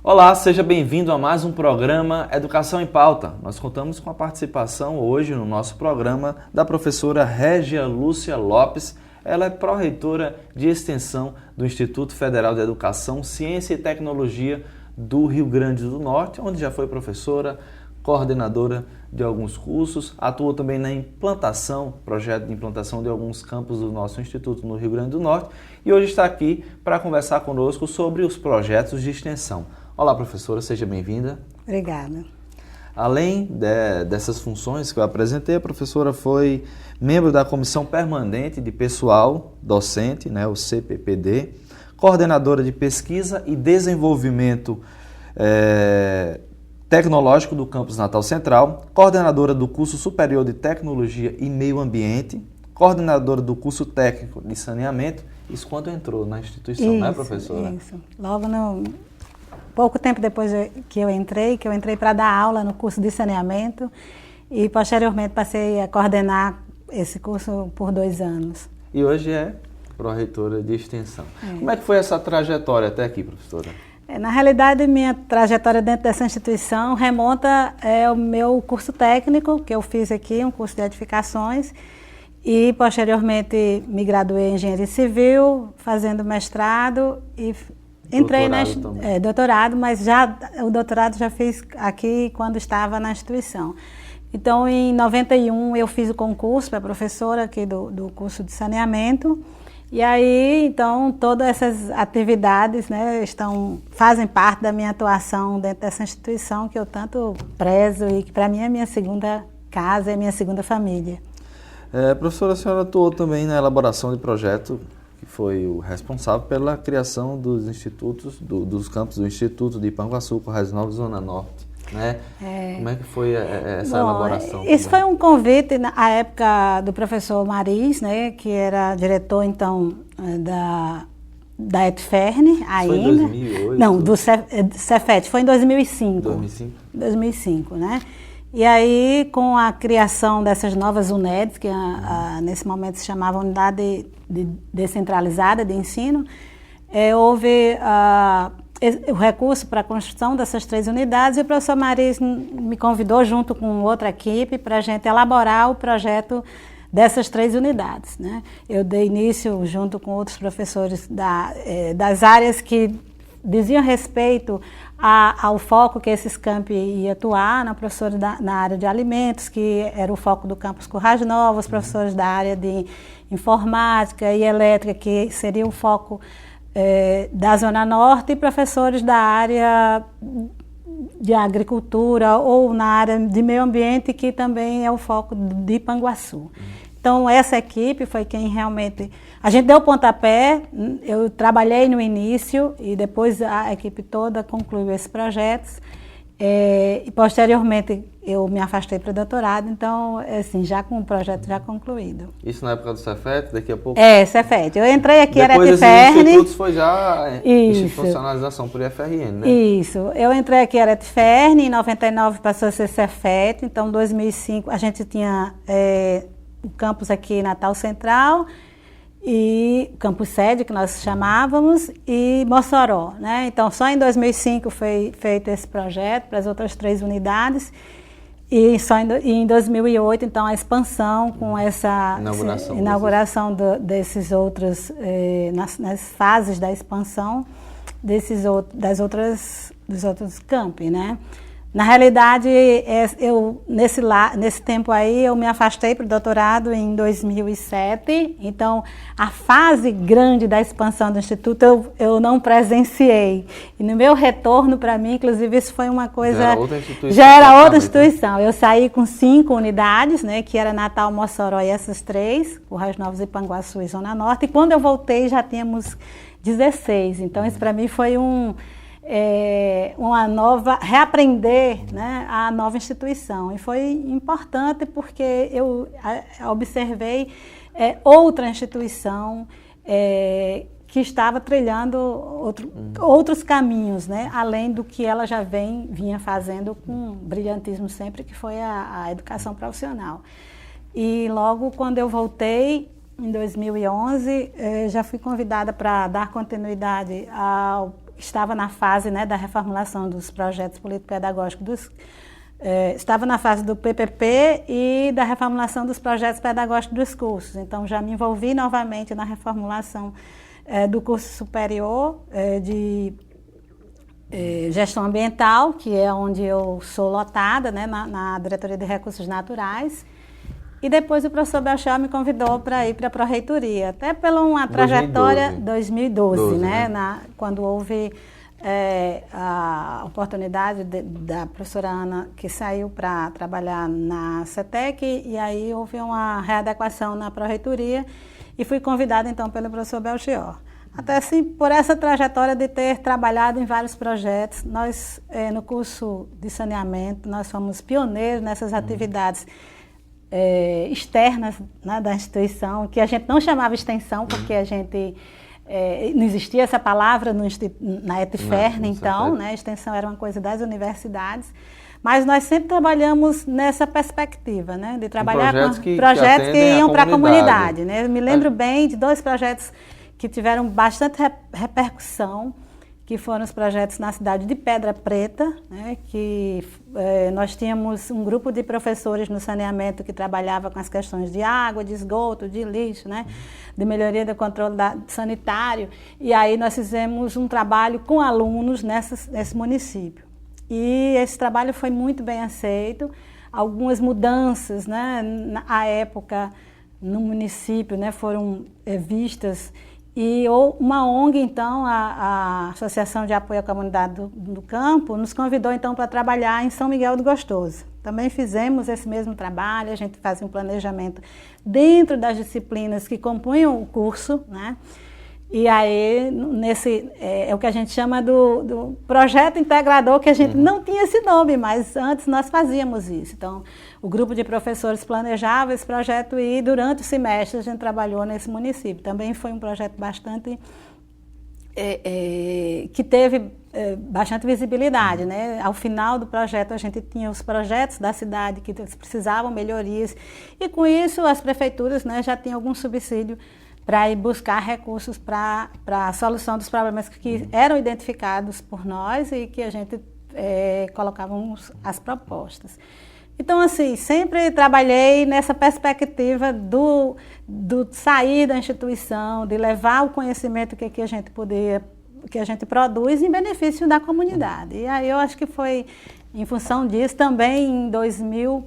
Olá, seja bem-vindo a mais um programa Educação em Pauta. Nós contamos com a participação hoje no nosso programa da professora Régia Lúcia Lopes. Ela é pró-reitora de extensão do Instituto Federal de Educação, Ciência e Tecnologia do Rio Grande do Norte, onde já foi professora, coordenadora de alguns cursos, atuou também na projeto de implantação de alguns campos do nosso Instituto no Rio Grande do Norte e hoje está aqui para conversar conosco sobre os projetos de extensão. Olá, professora, seja bem-vinda. Obrigada. Além dessas funções que eu apresentei, a professora foi membro da Comissão Permanente de Pessoal Docente, o CPPD, coordenadora de Pesquisa e Desenvolvimento Tecnológico do Campus Natal Central, coordenadora do Curso Superior de Tecnologia e Meio Ambiente, coordenadora do Curso Técnico de Saneamento. Isso quando entrou na instituição, né, professora? Isso. Pouco tempo depois que eu entrei para dar aula no curso de saneamento e posteriormente passei a coordenar esse curso por 2 anos. E hoje é pró-reitora de extensão. Como é que foi essa trajetória até aqui, professora? Na realidade, minha trajetória dentro dessa instituição remonta ao meu curso técnico, que eu fiz aqui, um curso de edificações, e posteriormente me graduei em Engenharia Civil, fazendo mestrado e entrei doutorado, mas o doutorado já fiz aqui quando estava na instituição. Então, em 91, eu fiz o concurso para professora aqui do curso de saneamento. E aí, então, todas essas atividades fazem parte da minha atuação dentro dessa instituição que eu tanto prezo e que para mim é minha segunda casa, é minha segunda família. Professora, a senhora atuou também na elaboração de projeto que foi o responsável pela criação dos institutos, dos campos do Instituto de Ipanguaçu, Currais Novos, Zona Norte. Como é que foi essa elaboração? Isso foi um convite na época do professor Maris, que era diretor então da ETFERN ainda. Foi em 2008? Não, do Cefet, foi em 2005. 2005, E aí, com a criação dessas novas UNEDs, que nesse momento se chamava Unidade Descentralizada de Ensino, houve o recurso para a construção dessas 3 unidades e o professor Maris me convidou junto com outra equipe para a gente elaborar o projeto dessas 3 unidades. Eu dei início junto com outros professores das áreas que diziam respeito ao foco que esses campi iam atuar, professores na área de alimentos, que era o foco do campus Currais Novos, professores da área de informática e elétrica, que seria o foco da Zona Norte, e professores da área de agricultura ou na área de meio ambiente, que também é o foco de Ipanguaçu. Então, essa equipe foi quem realmente... A gente deu o pontapé, eu trabalhei no início e depois a equipe toda concluiu esses projetos. E posteriormente eu me afastei para o doutorado, então, assim, já com o projeto já concluído. Isso na época do Cefet, daqui a pouco? Cefet. Eu entrei aqui, era ETFERN. Depois desses institutos foi já institucionalização por IFRN, né? Isso. Eu entrei aqui, era ETFERN, em 99 passou a ser Cefet, então em 2005 a gente tinha o campus aqui em Natal Central, e campus sede, que nós chamávamos, e Mossoró, Então, só em 2005 foi feito esse projeto para as outras 3 unidades, e só em 2008, então, a expansão com essa inauguração desses outros, nas fases da expansão dos outros campi, Na realidade, nesse tempo aí, eu me afastei para o doutorado em 2007, então a fase grande da expansão do Instituto eu não presenciei. E no meu retorno, para mim, inclusive, isso foi uma coisa... Já era outra instituição. Eu saí com 5 unidades, que era Natal, Mossoró e essas 3, Currais Novos, Ipanguaçu e Zona Norte, e quando eu voltei já tínhamos 16. Então, isso para mim foi reaprender a nova instituição. E foi importante porque eu observei outra instituição que estava trilhando outros caminhos, além do que ela já vinha fazendo com brilhantismo sempre, que foi a educação profissional. E logo quando eu voltei, em 2011, já fui convidada para dar continuidade ao estava na fase, né, da reformulação dos projetos político-pedagógicos estava na fase do PPP e da reformulação dos projetos pedagógicos dos cursos. Então, já me envolvi novamente na reformulação do curso superior de gestão ambiental, que é onde eu sou lotada, né, na Diretoria de Recursos Naturais. E depois o professor Belchior me convidou para ir para a Pró-Reitoria, até pela uma trajetória 2012, né? Quando houve a oportunidade da professora Ana, que saiu para trabalhar na CETEC, e aí houve uma readequação na Pró-Reitoria, e fui convidada então pelo professor Belchior. Até assim, por essa trajetória de ter trabalhado em vários projetos, nós, no curso de saneamento, nós fomos pioneiros nessas atividades externas, né, da instituição, que a gente não chamava extensão, porque a gente não existia essa palavra na ETFERN, então, né, extensão era uma coisa das universidades, mas nós sempre trabalhamos nessa perspectiva, né, de trabalhar com projetos que iam para a comunidade. Né? Eu me lembro bem de 2 projetos que tiveram bastante repercussão, que foram os projetos na cidade de Pedra Preta, né, que nós tínhamos um grupo de professores no saneamento que trabalhava com as questões de água, de esgoto, de lixo, né, de melhoria do controle sanitário, e aí nós fizemos um trabalho com alunos nesse município. E esse trabalho foi muito bem aceito, algumas mudanças, né, à época no município, né, foram vistas. E uma ONG, então, a Associação de Apoio à Comunidade do Campo, nos convidou, então, para trabalhar em São Miguel do Gostoso. Também fizemos esse mesmo trabalho, a gente fazia um planejamento dentro das disciplinas que compunham o curso, né? E aí, é o que a gente chama do projeto integrador, que a gente não tinha esse nome, mas antes nós fazíamos isso. Então, o grupo de professores planejava esse projeto e durante o semestre a gente trabalhou nesse município. Também foi um projeto bastante que teve bastante visibilidade, né? Ao final do projeto a gente tinha os projetos da cidade que precisavam melhorias e com isso as prefeituras, né, já tinham algum subsídio para ir buscar recursos para a solução dos problemas que eram identificados por nós e que a gente colocávamos as propostas. Então, assim, sempre trabalhei nessa perspectiva do sair da instituição, de levar o conhecimento que a gente produz em benefício da comunidade. E aí eu acho que foi em função disso também em 2000.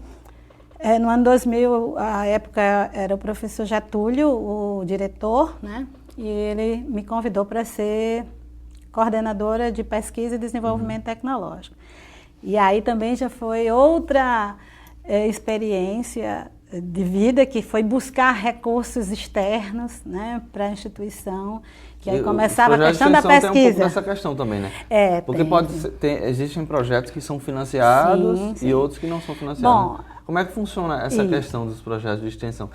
No ano 2000, a época era o professor Getúlio, o diretor, né? E ele me convidou para ser coordenadora de pesquisa e desenvolvimento tecnológico. E aí também já foi outra experiência de vida, que foi buscar recursos externos, né, para a instituição, que aí começava a questão da pesquisa. Tem um pouco dessa questão também, né? Porque existem projetos que são financiados e outros que não são financiados. Bom, como é que funciona essa questão dos projetos de extensão?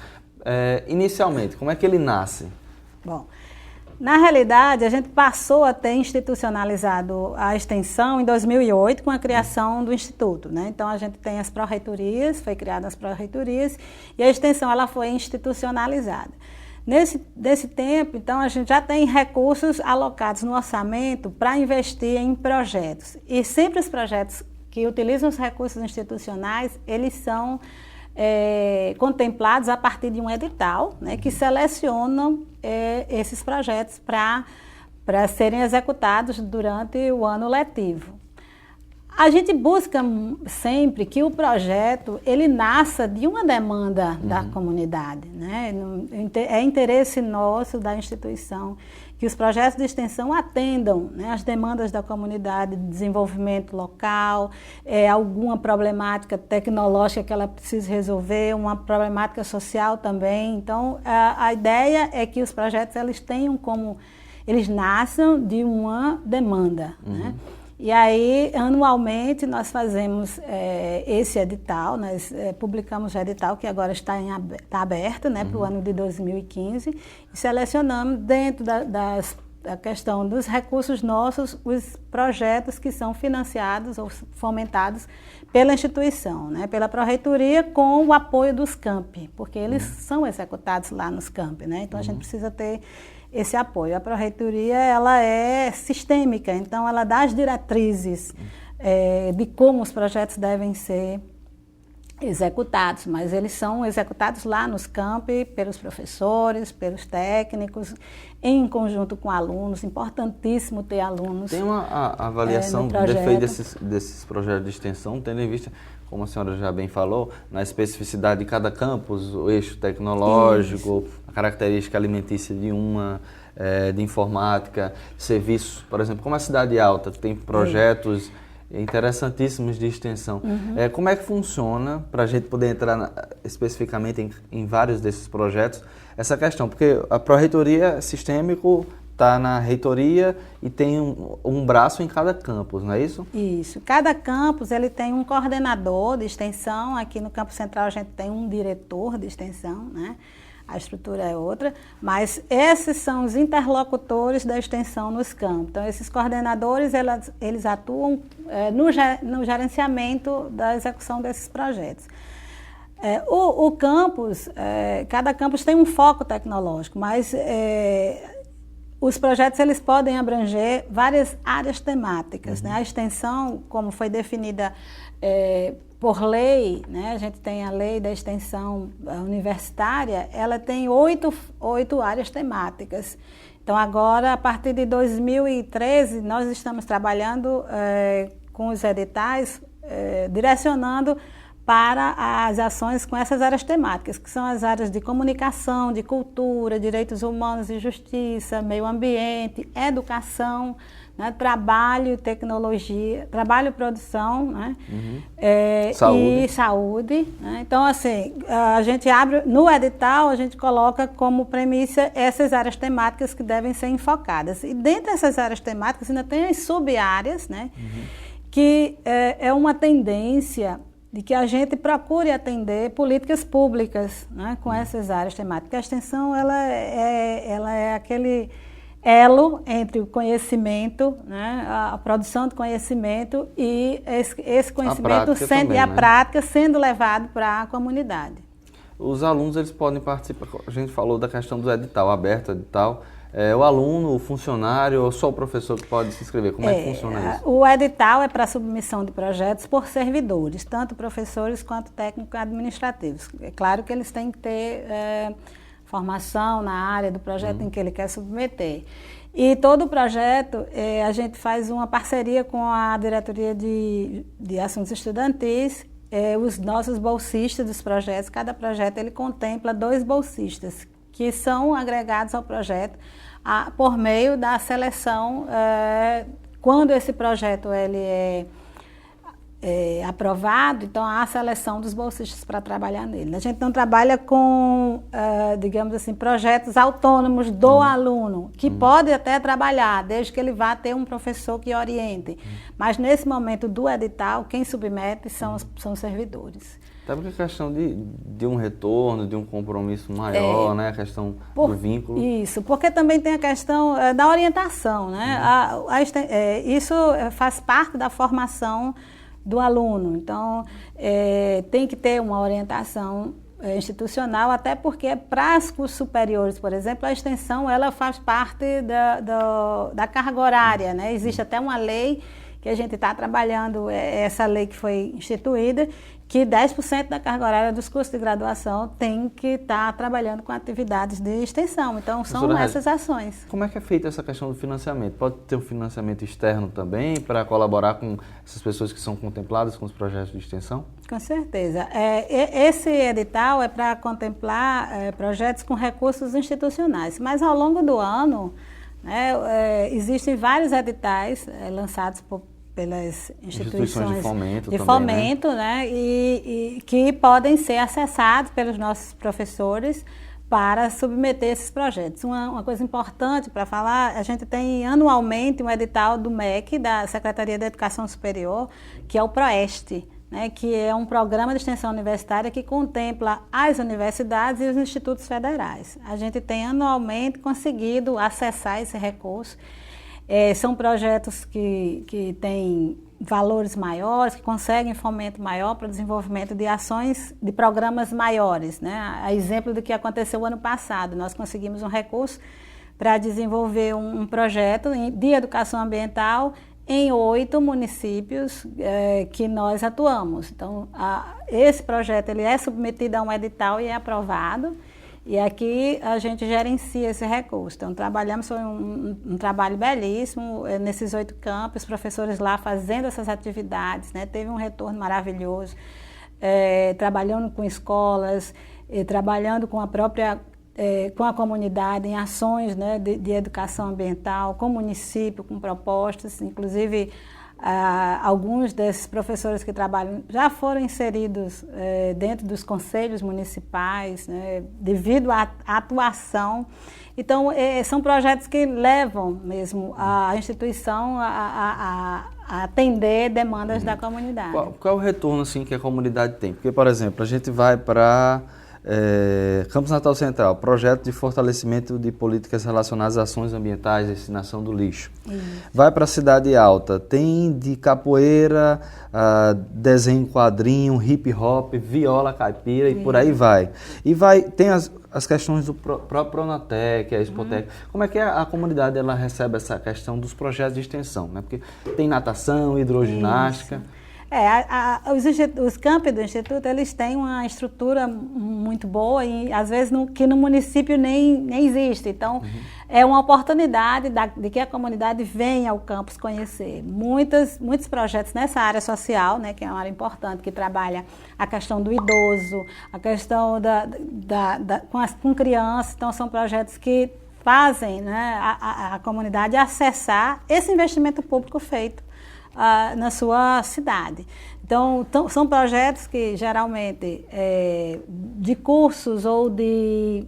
Inicialmente, como é que ele nasce? Bom, na realidade, a gente passou a ter institucionalizado a extensão em 2008 com a criação do Instituto, né? Então, a gente tem as pró-reitorias, foi criada as pró-reitorias, e a extensão ela foi institucionalizada. Nesse tempo, então, a gente já tem recursos alocados no orçamento para investir em projetos. E sempre os projetos que utilizam os recursos institucionais, eles são contemplados a partir de um edital, né, que selecionam esses projetos para serem executados durante o ano letivo. A gente busca sempre que o projeto ele nasça de uma demanda da comunidade, né? É interesse nosso da instituição que os projetos de extensão atendam, né, as demandas da comunidade de desenvolvimento local, alguma problemática tecnológica que ela precise resolver, uma problemática social também. Então, a ideia é que os projetos eles nasçam de uma demanda, né? E aí, anualmente, nós fazemos esse edital, nós publicamos o edital, que agora está aberto, né, para o ano de 2015, e selecionamos dentro da questão dos recursos nossos, os projetos que são financiados ou fomentados pela instituição, né, pela Pró-Reitoria, com o apoio dos campi, porque eles são executados lá nos campi, né? Então a gente precisa ter esse apoio. A Pró-Reitoria, ela é sistêmica, então ela dá as diretrizes de como os projetos devem ser executados, mas eles são executados lá nos campi pelos professores, pelos técnicos, em conjunto com alunos. Importantíssimo ter alunos. Tem uma avaliação do defeito desses projetos de extensão, tendo em vista, como a senhora já bem falou, na especificidade de cada campus, o eixo tecnológico, a característica alimentícia de uma, de informática, serviços, por exemplo, como a Cidade Alta, que tem projetos interessantíssimos de extensão. Como é que funciona, para a gente poder entrar especificamente em vários desses projetos, essa questão? Porque a Pró-Reitoria Sistêmico está na reitoria e tem um braço em cada campus, não é isso? Isso. Cada campus ele tem um coordenador de extensão. Aqui no Campus Central a gente tem um diretor de extensão, né? A estrutura é outra, mas esses são os interlocutores da extensão nos campos. Então, esses coordenadores, eles atuam no gerenciamento da execução desses projetos. O campus, cada campus tem um foco tecnológico, mas os projetos eles podem abranger várias áreas temáticas, né? A extensão, como foi definida por lei, né? A gente tem a lei da extensão universitária, ela tem oito áreas temáticas. Então, agora, a partir de 2013, nós estamos trabalhando com os editais, direcionando para as ações com essas áreas temáticas, que são as áreas de comunicação, de cultura, direitos humanos e justiça, meio ambiente, educação, né, trabalho e tecnologia, trabalho e produção, né, saúde. E saúde. Né? Então, assim, a gente abre, no edital, a gente coloca como premissa essas áreas temáticas que devem ser enfocadas. E dentro dessas áreas temáticas ainda tem as sub-áreas, né, que é uma tendência de que a gente procure atender políticas públicas, né, com essas áreas temáticas. A extensão ela é aquele elo entre o conhecimento, né, a produção de conhecimento e esse conhecimento e a prática sendo levado para a comunidade. Os alunos eles podem participar, a gente falou da questão do edital, aberto edital. O aluno, o funcionário ou só o professor que pode se inscrever? Como é que funciona isso? O edital é para submissão de projetos por servidores, tanto professores quanto técnicos administrativos. É claro que eles têm que ter formação na área do projeto em que ele quer submeter. E todo o projeto, a gente faz uma parceria com a Diretoria de Assuntos Estudantis, os nossos bolsistas dos projetos. Cada projeto ele contempla 2 bolsistas, que são agregados ao projeto por meio da seleção, quando esse projeto ele é aprovado, então há a seleção dos bolsistas para trabalhar nele. A gente não trabalha com, digamos assim, projetos autônomos do aluno, que pode até trabalhar, desde que ele vá ter um professor que oriente. Mas nesse momento do edital, quem submete são os servidores. Até porque a questão de um retorno, de um compromisso maior, né? A questão do vínculo. Isso, porque também tem a questão da orientação, né? Isso faz parte da formação do aluno. Então, tem que ter uma orientação institucional, até porque para os cursos superiores, por exemplo, a extensão ela faz parte da carga horária, né? Existe até uma lei que a gente está trabalhando, essa lei que foi instituída, que 10% da carga horária dos cursos de graduação tem que estar trabalhando com atividades de extensão. Então, são essas ações. Como é que é feita essa questão do financiamento? Pode ter um financiamento externo também para colaborar com essas pessoas que são contempladas com os projetos de extensão? Com certeza. Esse edital é para contemplar projetos com recursos institucionais, mas ao longo do ano, né, existem vários editais lançados pelas instituições de fomento, né, e que podem ser acessados pelos nossos professores para submeter esses projetos. Uma coisa importante para falar, a gente tem anualmente um edital do MEC, da Secretaria de Educação Superior, que é o PROESTE, né, que é um programa de extensão universitária que contempla as universidades e os institutos federais. A gente tem anualmente conseguido acessar esse recurso. São projetos que têm valores maiores, que conseguem fomento maior para o desenvolvimento de ações, de programas maiores, né? A exemplo do que aconteceu o ano passado, nós conseguimos um recurso para desenvolver um projeto de educação ambiental em 8 municípios que nós atuamos. Então, esse projeto ele é submetido a um edital e é aprovado, e aqui a gente gerencia esse recurso. Então, trabalhamos, foi um trabalho belíssimo nesses 8 campos, professores lá fazendo essas atividades, né? Teve um retorno maravilhoso, trabalhando com escolas, trabalhando com a própria com a comunidade em ações, né, de educação ambiental, com o município, com propostas. Inclusive, alguns desses professores que trabalham já foram inseridos dentro dos conselhos municipais, né, devido à atuação. Então, são projetos que levam mesmo a instituição a atender demandas da comunidade. Qual é o retorno assim, que a comunidade tem? Porque, por exemplo, a gente vai para Campos Natal Central, projeto de fortalecimento de políticas relacionadas a ações ambientais, destinação do lixo. Isso. Vai para a Cidade Alta, tem de capoeira, desenho em quadrinho, hip hop, viola caipira e por aí vai. E tem as questões do próprio Pronatec, a Expotec. Como é que a comunidade ela recebe essa questão dos projetos de extensão? Né? Porque tem natação, hidroginástica. Isso. Os campi do Instituto, eles têm uma estrutura muito boa e, às vezes, que no município nem existe. Então, é uma oportunidade de que a comunidade venha ao campus conhecer. Muitos projetos nessa área social, né, que é uma área importante, que trabalha a questão do idoso, a questão com crianças. Então, são projetos que fazem, né, a comunidade acessar esse investimento público feito na sua cidade. Então, são projetos que geralmente de cursos ou de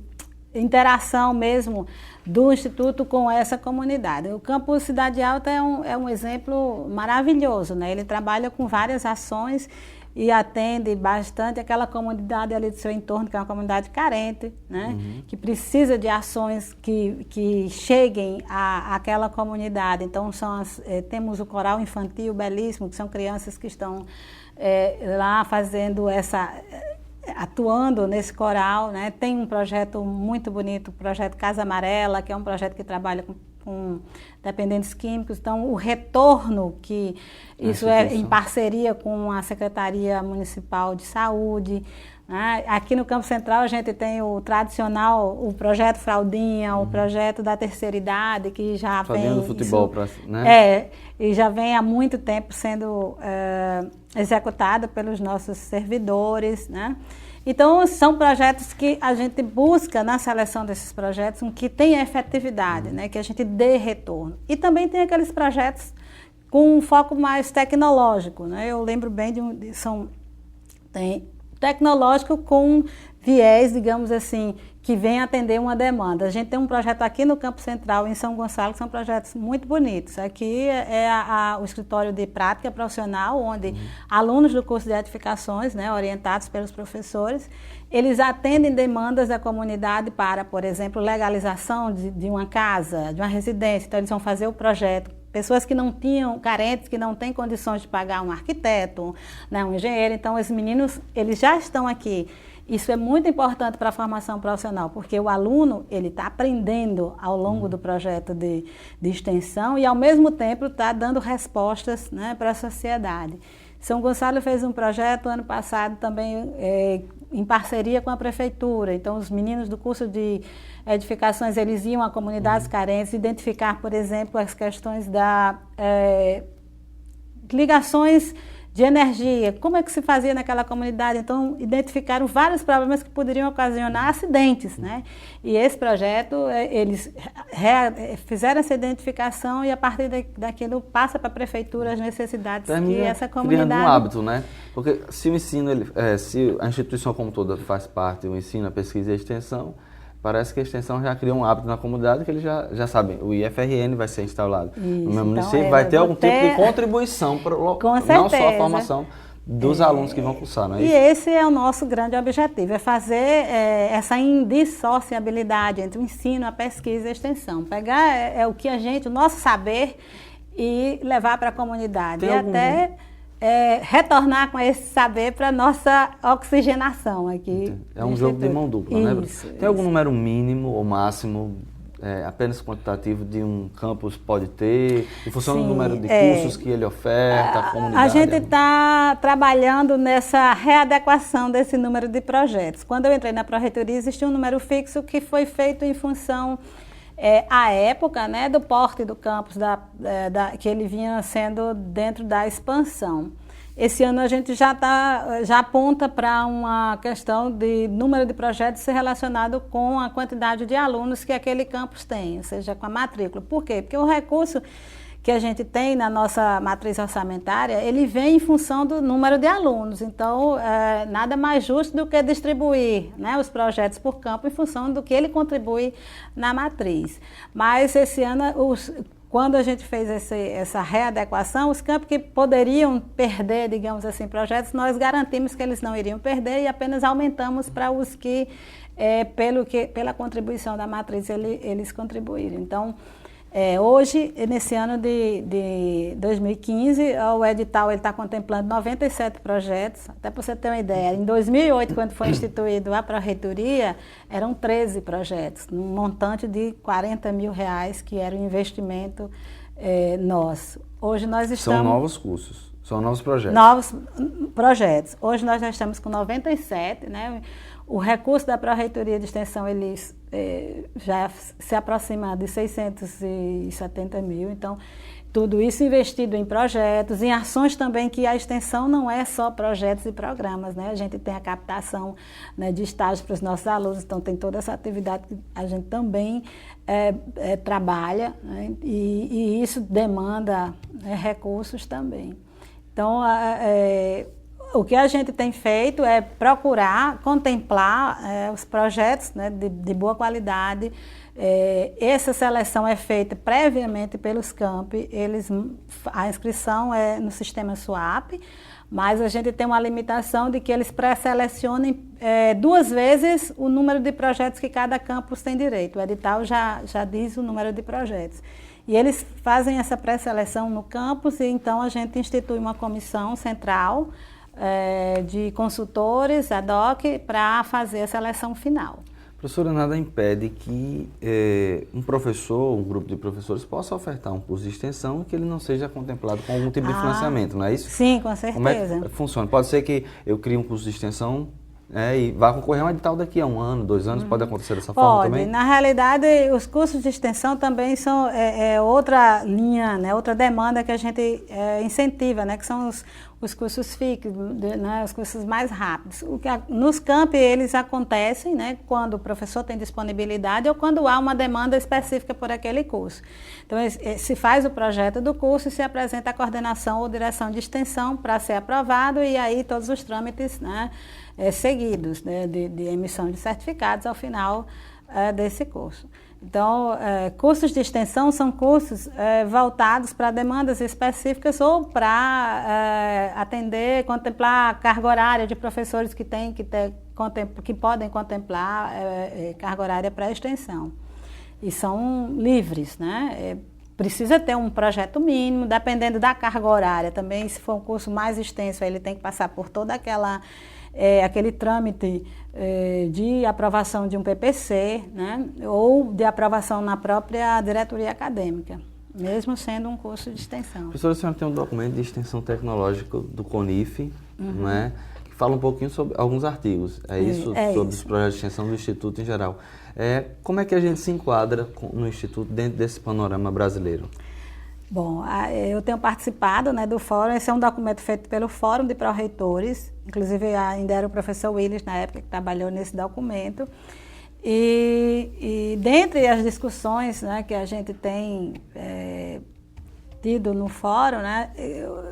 interação mesmo do Instituto com essa comunidade. O Campus Cidade Alta é um exemplo maravilhoso, né? Ele trabalha com várias ações e atende bastante aquela comunidade ali do seu entorno, que é uma comunidade carente, né? Que precisa de ações que cheguem àquela comunidade. Então, temos o coral infantil belíssimo, que são crianças que estão lá fazendo atuando nesse coral, né? Tem um projeto muito bonito, o projeto Casa Amarela, que é um projeto que trabalha com dependentes químicos. Então, o retorno que isso é em parceria com a Secretaria Municipal de Saúde, né? Aqui no Campo Central a gente tem o tradicional, o projeto Fraldinha, o projeto da terceira idade, que já vem... do futebol, né? E já vem há muito tempo sendo executado pelos nossos servidores, né? Então, são projetos que a gente busca na seleção desses projetos que tenha efetividade, né? Que a gente dê retorno. E também tem aqueles projetos com um foco mais tecnológico, né? Eu lembro bem tem tecnológico com viés, digamos assim, que vem atender uma demanda. A gente tem um projeto aqui no Campo Central, em São Gonçalo, que são projetos muito bonitos. Aqui é o escritório de prática profissional, onde alunos do curso de edificações, né, orientados pelos professores, eles atendem demandas da comunidade para, por exemplo, legalização de uma casa, de uma residência. Então, eles vão fazer o projeto. Pessoas que não tinham, carentes, que não têm condições de pagar um arquiteto, né, um engenheiro. Então, os meninos, eles já estão aqui. Isso é muito importante para a formação profissional, porque o aluno ele está aprendendo ao longo do projeto de extensão e, ao mesmo tempo, está dando respostas, né, para a sociedade. São Gonçalo fez um projeto ano passado também em parceria com a prefeitura. Então, os meninos do curso de edificações, eles iam a comunidades carentes, identificar, por exemplo, as questões da ligações de energia, como é que se fazia naquela comunidade. Então, identificaram vários problemas que poderiam ocasionar acidentes, né? E esse projeto, eles fizeram essa identificação e, a partir daquilo, passa para a prefeitura as necessidades que essa comunidade... Criando um hábito, né? Porque se o ensino, se a instituição como toda faz parte do ensino, a pesquisa e a extensão, parece que a extensão já criou um hábito na comunidade que eles já sabem. O IFRN vai ser instalado. Isso, no meu município vai ter algum tipo de contribuição para não só a formação dos alunos que vão cursar, não é isso? E esse é o nosso grande objetivo, é fazer essa indissociabilidade entre o ensino, a pesquisa e a extensão. Pegar o nosso saber e levar para a comunidade. Retornar com esse saber para a nossa oxigenação aqui. É um jogo de mão dupla, né? Tem algum número mínimo ou máximo apenas quantitativo de um campus pode ter, em função do número de cursos que ele oferta, a comunidade? A gente está trabalhando nessa readequação desse número de projetos. Quando eu entrei na Pró-Reitoria, existia um número fixo que foi feito em função, à época, né, do porte do campus, que ele vinha sendo dentro da expansão. Esse ano a gente já aponta para uma questão de número de projetos ser relacionado com a quantidade de alunos que aquele campus tem, ou seja, com a matrícula. Por quê? Porque o recurso que a gente tem na nossa matriz orçamentária, ele vem em função do número de alunos. Então, nada mais justo do que distribuir, né, os projetos por campo em função do que ele contribui na matriz. Mas esse ano, quando a gente fez essa readequação, os campos que poderiam perder, digamos assim, projetos, nós garantimos que eles não iriam perder e apenas aumentamos para os que, pela contribuição da matriz, eles contribuíram. Então, hoje, nesse ano de 2015, o edital está contemplando 97 projetos. Até para você ter uma ideia, em 2008, quando foi instituído a Pró-Reitoria, eram 13 projetos, num montante de R$40 mil, que era o investimento nosso. Hoje nós estamos... São novos cursos, são novos projetos. Novos projetos. Hoje nós já estamos com 97, né? O recurso da Pró-Reitoria de Extensão, eles já se aproxima de 670 mil, então tudo isso investido em projetos, em ações também, que a extensão não é só projetos e programas, né? A gente tem a captação, né, de estágios para os nossos alunos, então tem toda essa atividade que a gente também trabalha, né? E isso demanda, né, recursos também. Então, o que a gente tem feito é procurar contemplar os projetos, né, de boa qualidade. Essa seleção é feita previamente pelos campi, a inscrição é no sistema SWAP, mas a gente tem uma limitação de que eles pré-selecionem 2 vezes o número de projetos que cada campus tem direito. O edital já diz o número de projetos. E eles fazem essa pré-seleção no campus, e então a gente institui uma comissão central de consultores ad hoc para fazer a seleção final. Professora, nada impede que um professor, um grupo de professores possa ofertar um curso de extensão que ele não seja contemplado com algum tipo de financiamento, não é isso? Sim, com certeza. Como é que funciona? Pode ser que eu crie um curso de extensão e vá concorrer a um edital daqui a 1 ano, 2 anos, pode acontecer dessa forma também? Na realidade, os cursos de extensão também são outra linha, né, outra demanda que a gente incentiva, né, que são os cursos FIC, né, os cursos mais rápidos. Nos campi, eles acontecem, né, quando o professor tem disponibilidade ou quando há uma demanda específica por aquele curso. Então, se faz o projeto do curso e se apresenta a coordenação ou direção de extensão para ser aprovado, e aí todos os trâmites, né, seguidos, né, de emissão de certificados ao final desse curso. Então, cursos de extensão são cursos voltados para demandas específicas ou para atender, contemplar a carga horária de professores que podem contemplar carga horária para extensão. E são livres, né? Precisa ter um projeto mínimo, dependendo da carga horária também. Se for um curso mais extenso, ele tem que passar por toda aquele trâmite de aprovação de um PPC, né, ou de aprovação na própria diretoria acadêmica, mesmo sendo um curso de extensão. Professora, a senhora tem um documento de extensão tecnológica do CONIF, né, que fala um pouquinho sobre alguns artigos, sobre os projetos de extensão do Instituto em geral. Como é que a gente se enquadra no Instituto dentro desse panorama brasileiro? Bom, eu tenho participado, né, do fórum. Esse é um documento feito pelo Fórum de Pró-Reitores, inclusive ainda era o professor Willis na época que trabalhou nesse documento. E dentre as discussões, né, que a gente tem tido no fórum, né,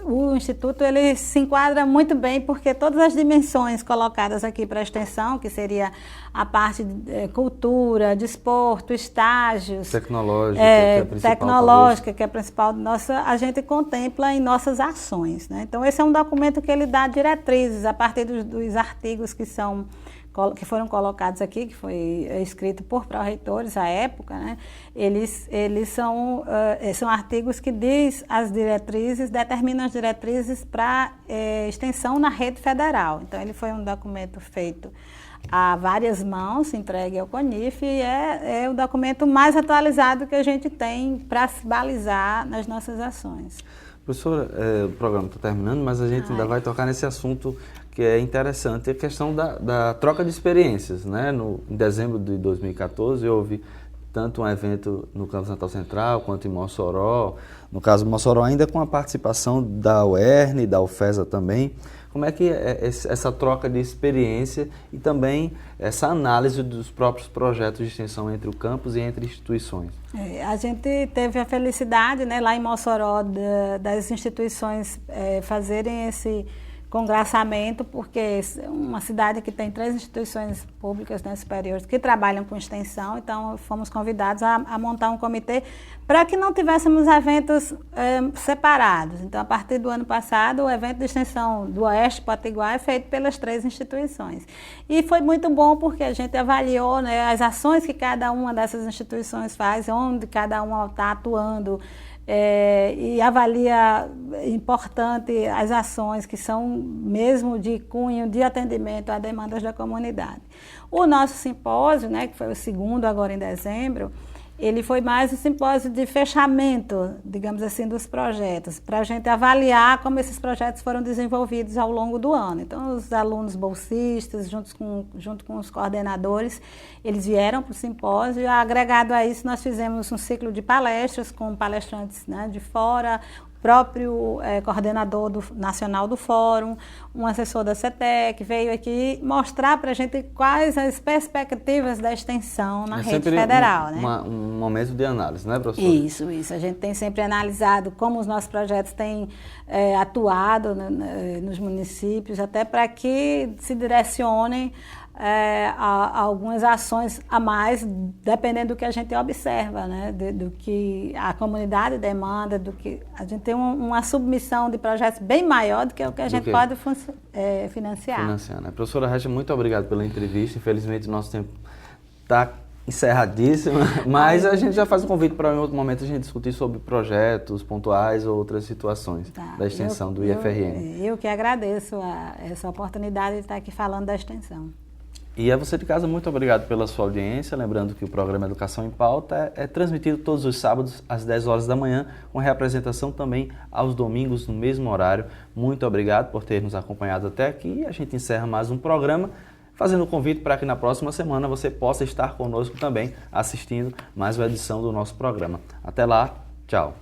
o Instituto ele se enquadra muito bem, porque todas as dimensões colocadas aqui para a extensão, que seria a parte de cultura, desporto, estágios, tecnológica, que é a principal nossa, a gente contempla em nossas ações, né? Então esse é um documento que ele dá diretrizes a partir dos artigos que foram colocados aqui, que foi escrito por pró-reitores à época, né? Eles são artigos que determinam as diretrizes para extensão na rede federal. Então, ele foi um documento feito a várias mãos, entregue ao CONIF, e é o documento mais atualizado que a gente tem para se balizar nas nossas ações. Professora, o programa está terminando, mas a gente ainda vai tocar nesse assunto que é interessante, a questão da troca de experiências, né? Em dezembro de 2014, houve tanto um evento no Campus Natal Central, quanto em Mossoró, no caso de Mossoró ainda com a participação da UERN, da UFESA também. Como é que é essa troca de experiência e também essa análise dos próprios projetos de extensão entre o campus e entre instituições? A gente teve a felicidade, né, lá em Mossoró, das instituições fazerem esse congraçamento, porque é uma cidade que tem 3 instituições públicas, né, superiores que trabalham com extensão, então fomos convidados a montar um comitê para que não tivéssemos eventos separados. Então, a partir do ano passado, o evento de extensão do Oeste Potiguar é feito pelas 3 instituições. E foi muito bom porque a gente avaliou, né, as ações que cada uma dessas instituições faz, onde cada uma está atuando, e avalia importante as ações que são mesmo de cunho de atendimento a demandas da comunidade. O nosso simpósio, né, que foi o segundo agora em dezembro, ele foi mais um simpósio de fechamento, digamos assim, dos projetos, para a gente avaliar como esses projetos foram desenvolvidos ao longo do ano. Então, os alunos bolsistas, junto com os coordenadores, eles vieram para o simpósio, e agregado a isso, nós fizemos um ciclo de palestras com palestrantes, né, de fora, próprio coordenador nacional do fórum, um assessor da CETEC, veio aqui mostrar para a gente quais as perspectivas da extensão na rede federal. Um momento de análise, né, professora? Isso. A gente tem sempre analisado como os nossos projetos têm atuado nos municípios, até para que se direcionem a algumas ações a mais, dependendo do que a gente observa, né? Do que a comunidade demanda, do que a gente tem uma submissão de projetos bem maior do que o que a gente pode financiar. Né? Professora Régia, muito obrigado pela entrevista. Infelizmente, o nosso tempo está encerradíssimo, mas a gente já faz um convite para em outro momento a gente discutir sobre projetos pontuais ou outras situações da extensão do IFRN. Eu que agradeço essa oportunidade de estar aqui falando da extensão. E a você de casa, muito obrigado pela sua audiência. Lembrando que o programa Educação em Pauta é transmitido todos os sábados às 10 horas da manhã, com reapresentação também aos domingos no mesmo horário. Muito obrigado por ter nos acompanhado até aqui. A gente encerra mais um programa, fazendo o convite para que na próxima semana você possa estar conosco também, assistindo mais uma edição do nosso programa. Até lá, tchau!